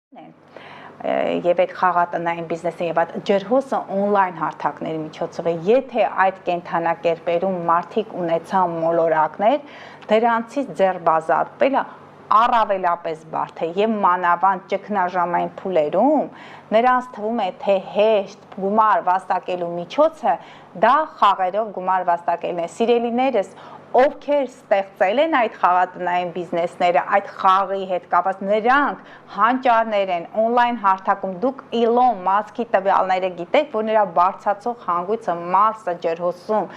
Եվ այդ խաղատնային բիզնեսը եւ այդ ջրհոսը on-line հարթակների միջոցով է, եթե այդ կենթանակերպերում մարդիկ ունեցան մոլորակներ, դրանցից ձեռբազատվելը առավելապես բարդ է եւ մանավանդ ճգնաժամային փուլերում նրանց թվում է թե հեշտ գումար վաստակելու միջոցը դա խաղերով գումար վաստակելն է սիրելիներս ովքեր ստեղծել են այդ խաղատնային բիզնեսները, այդ խաղի հետ կապված նրանք հանճարներ են on-line հարթակում դուք Elon Musk-ի տվյալները գիտեք, որ նրա բարձրացող հանգույցը Մարսը ջրհոսում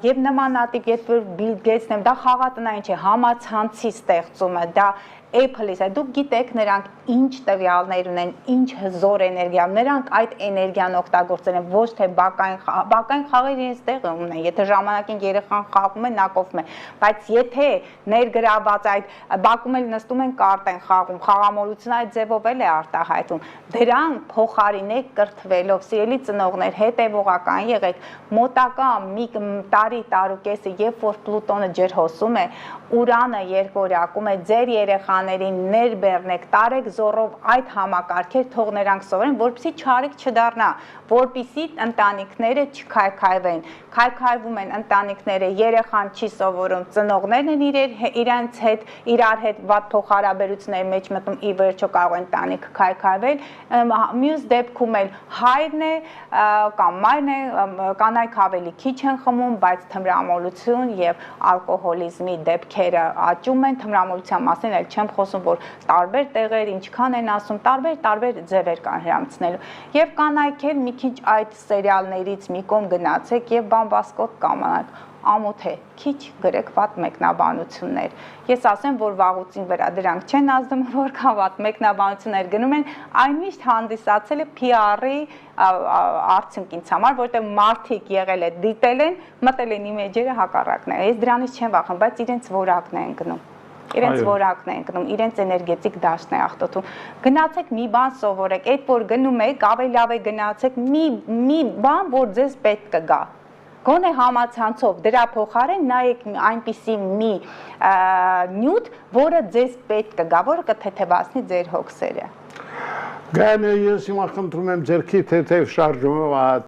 եւ նմանատիպ երբ որ Bill Gates-ն է դա խաղատնային չէ, համացանցի ստեղծումը, դա Apple-ից է, դուք գիտեք նրանք ինչ տվյալներ ունեն, ինչ հզոր էներգիա, նրանք այդ էներգիան օգտագործել են ոչ թե բակային խաղեր իրենց տեղը ունեն, եթե ժամանակին երեխան խաղում է, նա կոփում է, բայց եթե ներգրաված այդ բակում էլ նստում են կարտ են խաղում, խաղամոլությունը այդ ձևով էլ է արտահայտում, դրանք փոխարինեք կրթվելով, սիրելի ծնողներ, հետևողական եղեք, մոտակա մի տարի-տարուկեսը, երբ որ Պլուտոնը ջրհոսում է, Ուրանը երկորյակում է, ձեր երեխաներին ներբեռնեք, տարեք զոռով այդ համակարգեր թող նրանք սովորեն, որպեսզի չարիք չդառնա, որպեսզի ընտանիքները չքայքայվեն, քայքայվում են ընտանիքները, երեխան չի սովորում, ծնողներն են իրենց հետ, իրար հետ վատ փոխհարաբերությունների մեջ մտնում, ի վերջո կարող են ընտանիքը քայքայվել, մյուս դեպքում էլ հայրն է կամ մայրն է, կանայք ավելի քիչ են խմում, բայց թմրամոլություն եւ ալկոհոլիզմի դեպքերը աճում են, թմրամոլության մասին էլ չեմ խոսում, որ տարբեր տեղեր ինչքան են ասում, տարբեր ձևեր կան հрамցնելու։ Եվ կանայք էլ մի քիչ այդ սերիալներից մի կողմ գնացեք եւ բամբասկոտ կամանաք, ամոթ է, քիչ գրեք վատ մեկնաբանություններ։ Ես ասեմ, որ վաղուցին վրա դրանք չեն ազդում, որ կա վատ մեկնաբանություններ գնում են, այն միշտ հանդիսացել է PR-ի արդյունք ինձ համար, որտեղ մարդիկ եղել է դիտել են, մտել են իմեջերը հակառակն է։ Ես դրանից չեմ վախենում, բայց իրենց որակն են գնում։ Իրենց որակն են գնում, իրենց էներգետիկ դաշտն է ախտոտում։ Գնացեք մի բան սովորեք, այդ որ գնում եք, ավելի լավ է գնացեք մի բան, որ ձեզ պետք կգա։ Գոնե համացանցով դրա փոխարեն նայեք այնպիսի մի նյութ, որը ձեզ պետք կգա, որը կթեթևացնի ձեր հոգսերը։ Գայանը ես հիմա խնդրում եմ ձերքի թեթև շարժումով